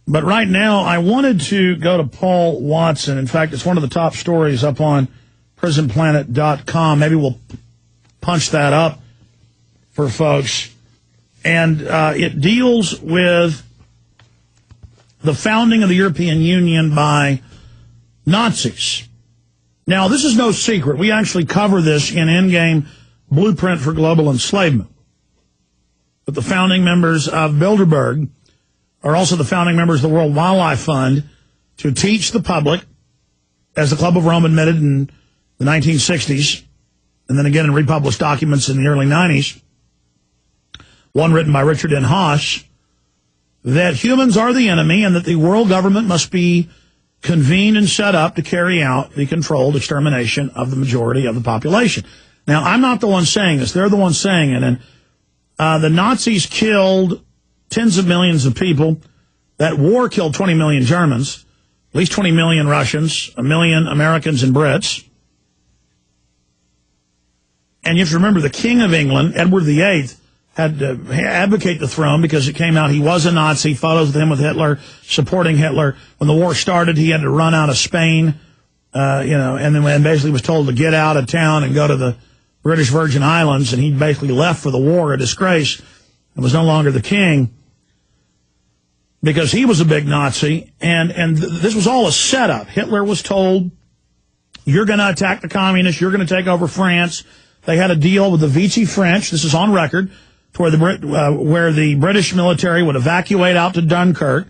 But right now, I wanted to go to Paul Watson. In fact, it's one of the top stories up on prisonplanet.com. Maybe we'll punch that up for folks. And it deals with the founding of the European Union by Nazis. Now, this is no secret. We actually cover this in Endgame Blueprint for Global Enslavement. But the founding members of Bilderberg are also the founding members of the World Wildlife Fund to teach the public, as the Club of Rome admitted in the 1960s, and then again in republished documents in the early 90s, one written by Richard N. Haas, that humans are the enemy and that the world government must be convened and set up to carry out the controlled extermination of the majority of the population. Now, I'm not the one saying this. They're the ones saying it. And the Nazis killed tens of millions of people. That war killed 20 million Germans, at least 20 million Russians, 1 million Americans and Brits. And you have to remember, the King of England, Edward VIII, had to advocate the throne because it came out he was a Nazi, photos of him with Hitler, supporting Hitler. When the war started, he had to run out of Spain, and then basically was told to get out of town and go to the British Virgin Islands, and he basically left for the war, a disgrace, and was no longer the king because he was a big Nazi. And this was all a setup. Hitler was told, you're going to attack the communists, you're going to take over France. They had a deal with the Vichy French, this is on record, where the British military would evacuate out to Dunkirk.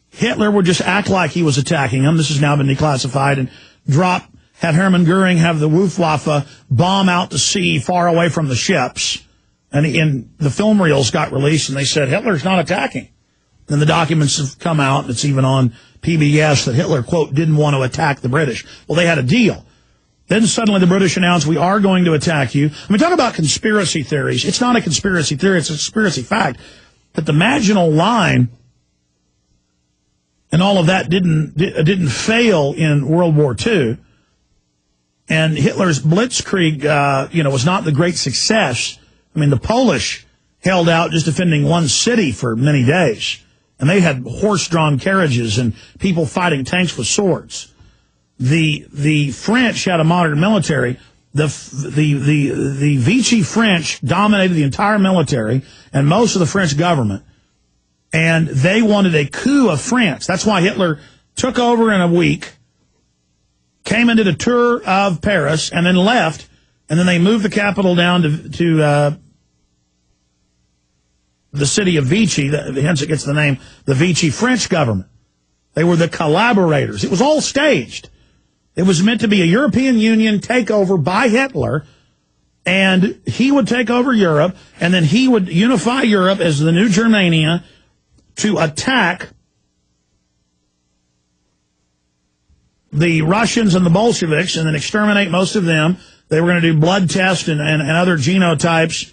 Hitler would just act like he was attacking them. This has now been declassified, and had Hermann Goering have the Luftwaffe bomb out to sea far away from the ships. And the film reels got released, and they said, Hitler's not attacking. Then the documents have come out, and it's even on PBS, that Hitler, quote, didn't want to attack the British. Well, they had a deal. Then suddenly the British announced, we are going to attack you. I mean, talk about conspiracy theories. It's not a conspiracy theory, it's a conspiracy fact. But the Maginot Line and all of that didn't fail in World War II. And Hitler's blitzkrieg, was not the great success. I mean, the Polish held out just defending one city for many days. And they had horse-drawn carriages and people fighting tanks with swords. The French had a modern military. The Vichy French dominated the entire military and most of the French government. And they wanted a coup of France. That's why Hitler took over in a week, came and did a tour of Paris, and then left. And then they moved the capital down to the city of Vichy, hence it gets the name, the Vichy French government. They were the collaborators. It was all staged. It was meant to be a European Union takeover by Hitler, and he would take over Europe, and then he would unify Europe as the new Germania to attack the Russians and the Bolsheviks and then exterminate most of them. They were going to do blood tests and other genotypes,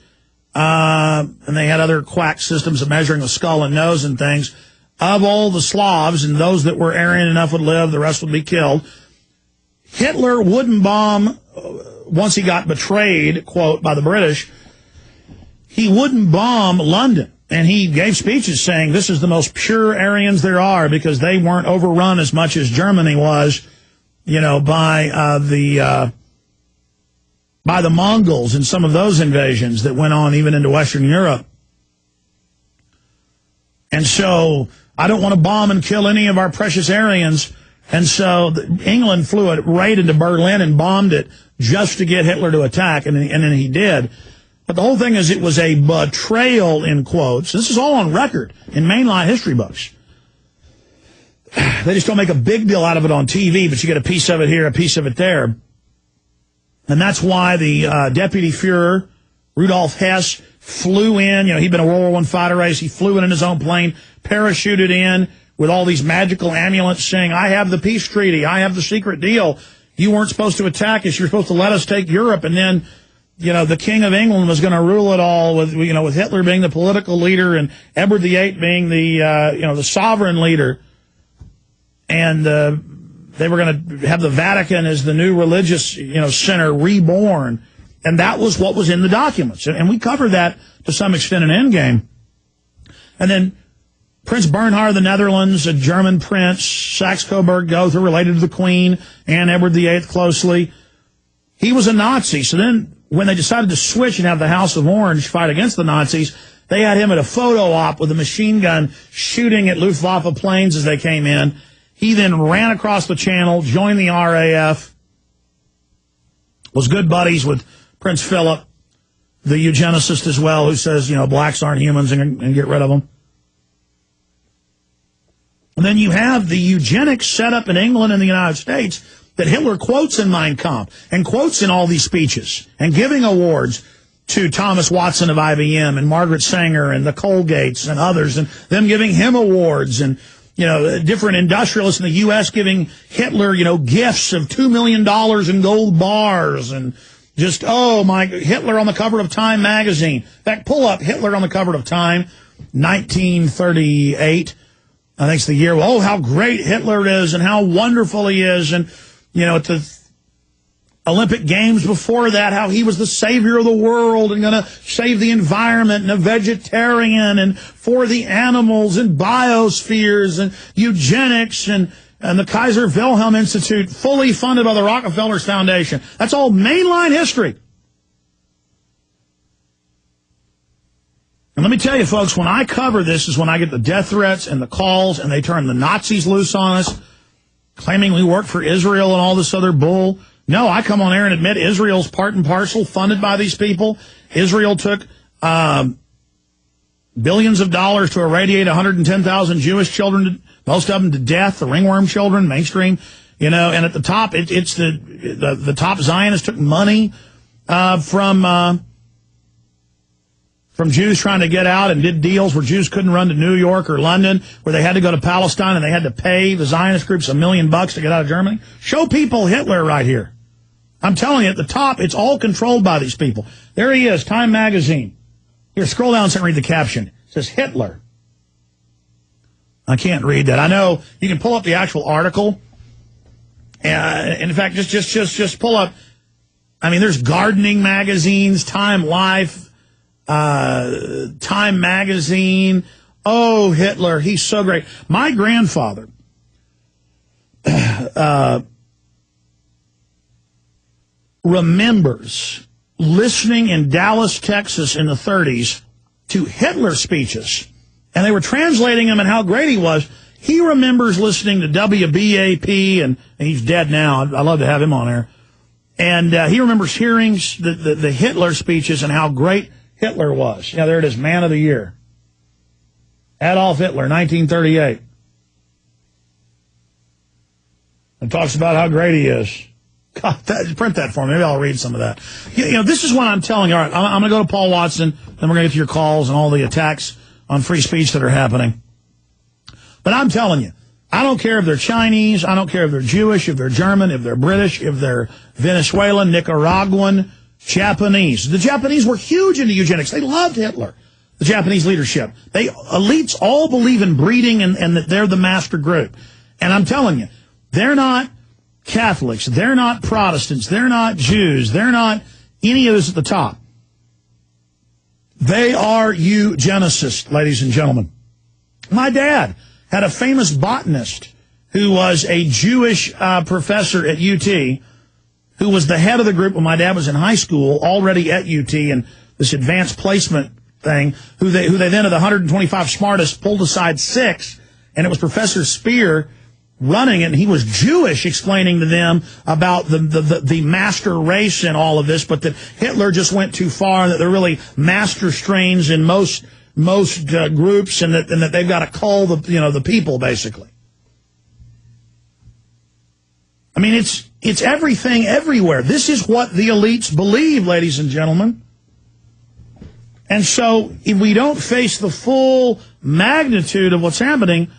and they had other quack systems of measuring the skull and nose and things of all the Slavs, and those that were Aryan enough would live, the rest would be killed. Hitler wouldn't bomb, once he got betrayed, quote, by the British, he wouldn't bomb London. And he gave speeches saying this is the most pure Aryans there are because they weren't overrun as much as Germany was, by the Mongols and some of those invasions that went on even into Western Europe. And so I don't want to bomb and kill any of our precious Aryans. And so England flew it right into Berlin and bombed it just to get Hitler to attack, and then he did. But the whole thing is it was a betrayal, in quotes. This is all on record in mainline history books. They just don't make a big deal out of it on TV, but you get a piece of it here, a piece of it there. And that's why the Deputy Fuhrer, Rudolf Hess, flew in. He'd been a World War I fighter race. He flew in his own plane, parachuted in with all these magical amulets saying, I have the peace treaty, I have the secret deal. You weren't supposed to attack us. You're supposed to let us take Europe. And then, the King of England was going to rule it all with Hitler being the political leader and Edward VIII being the sovereign leader. And they were going to have the Vatican as the new religious, center reborn. And that was what was in the documents. And we covered that to some extent in Endgame. And then Prince Bernhard of the Netherlands, a German prince, Saxe-Coburg-Gotha, related to the Queen and Edward VIII closely. He was a Nazi. So then when they decided to switch and have the House of Orange fight against the Nazis, they had him at a photo op with a machine gun shooting at Luftwaffe planes as they came in. He then ran across the channel, joined the RAF, was good buddies with Prince Philip, the eugenicist as well, who says, blacks aren't humans and get rid of them. And then you have the eugenics set up in England and the United States that Hitler quotes in Mein Kampf and quotes in all these speeches and giving awards to Thomas Watson of IBM and Margaret Sanger and the Colgates and others, and them giving him awards, and different industrialists in the U.S. giving Hitler gifts of $2 million in gold bars, and just Hitler on the cover of Time magazine. In fact, pull up Hitler on the cover of Time, 1938. I think it's the year. Oh, how great Hitler is and how wonderful he is. And, at the Olympic Games before that, how he was the savior of the world and going to save the environment and a vegetarian and for the animals and biospheres and eugenics and the Kaiser Wilhelm Institute, fully funded by the Rockefeller Foundation. That's all mainline history. And let me tell you, folks, when I cover this is when I get the death threats and the calls, and they turn the Nazis loose on us, claiming we work for Israel and all this other bull. No, I come on air and admit Israel's part and parcel, funded by these people. Israel took billions of dollars to irradiate 110,000 Jewish children, most of them to death, the ringworm children, mainstream. And at the top, it's the top Zionists took money from Jews trying to get out, and did deals where Jews couldn't run to New York or London, where they had to go to Palestine and they had to pay the Zionist groups $1 million to get out of Germany. Show people Hitler right here. I'm telling you, at the top, it's all controlled by these people. There he is, Time magazine. Here, scroll down and read the caption. It says Hitler. I can't read that. I know you can pull up the actual article. In fact, just pull up. I mean, there's gardening magazines, Time Life, Time magazine. Oh, Hitler, he's so great. My grandfather remembers listening in Dallas, Texas in the 30s to Hitler speeches, and they were translating them and how great he was. He remembers listening to WBAP, and he's dead now. I'd love to have him on air. And he remembers hearing the Hitler speeches and how great Hitler was. Yeah, there it is, Man of the Year. Adolf Hitler, 1938. And talks about how great he is. God, print that for me. Maybe I'll read some of that. This is what I'm telling you. All right, I'm going to go to Paul Watson, then we're going to get to your calls and all the attacks on free speech that are happening. But I'm telling you, I don't care if they're Chinese, I don't care if they're Jewish, if they're German, if they're British, if they're Venezuelan, Nicaraguan, Japanese. The Japanese were huge into eugenics. They loved Hitler, the Japanese leadership. Elites all believe in breeding and that they're the master group. And I'm telling you, they're not Catholics, they're not Protestants, they're not Jews, they're not any of this at the top. They are eugenicists, ladies and gentlemen. My dad had a famous botanist who was a Jewish professor at UT, who was the head of the group when my dad was in high school, already at UT, and this advanced placement thing, who they then, of the 125 smartest, pulled aside 6, and it was Professor Speer running it, and he was Jewish, explaining to them about the master race and all of this, but that Hitler just went too far, that they're really master strains in most groups, and that they've got to cull the people, basically. I mean, it's everything everywhere. This is what the elites believe, ladies and gentlemen. And so if we don't face the full magnitude of what's happening,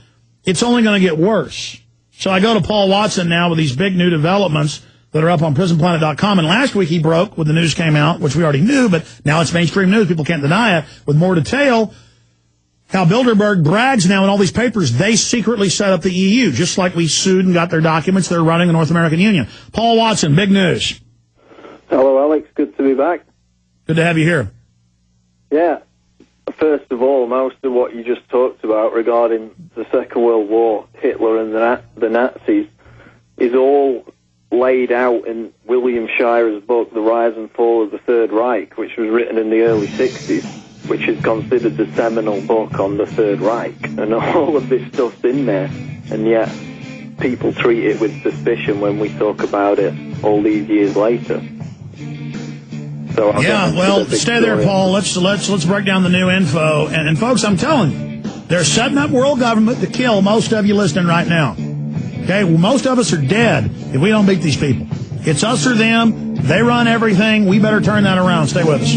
it's only going to get worse. So I go to Paul Watson now with these big new developments that are up on PrisonPlanet.com. And last week he broke, when the news came out, which we already knew, but now it's mainstream news. People can't deny it, with more detail, how Bilderberg brags now in all these papers they secretly set up the EU, just like we sued and got their documents. They're running the North American Union. Paul Watson, big news. Hello, Alex. Good to be back. Good to have you here. Yeah. first of all, most of what you just talked about regarding the Second World War, Hitler and the Nazis, is all laid out in William Shirer's book, The Rise and Fall of the Third Reich, which was written in the early 60s, which is considered the seminal book on the Third Reich. And all of this stuff's in there, and yet people treat it with suspicion when we talk about it all these years later. So yeah, well, stay there, Paul. Let's break down the new info. And folks, I'm telling you, they're setting up world government to kill most of you listening right now. Okay, well, most of us are dead if we don't beat these people. It's us or them. They run everything. We better turn that around. Stay with us.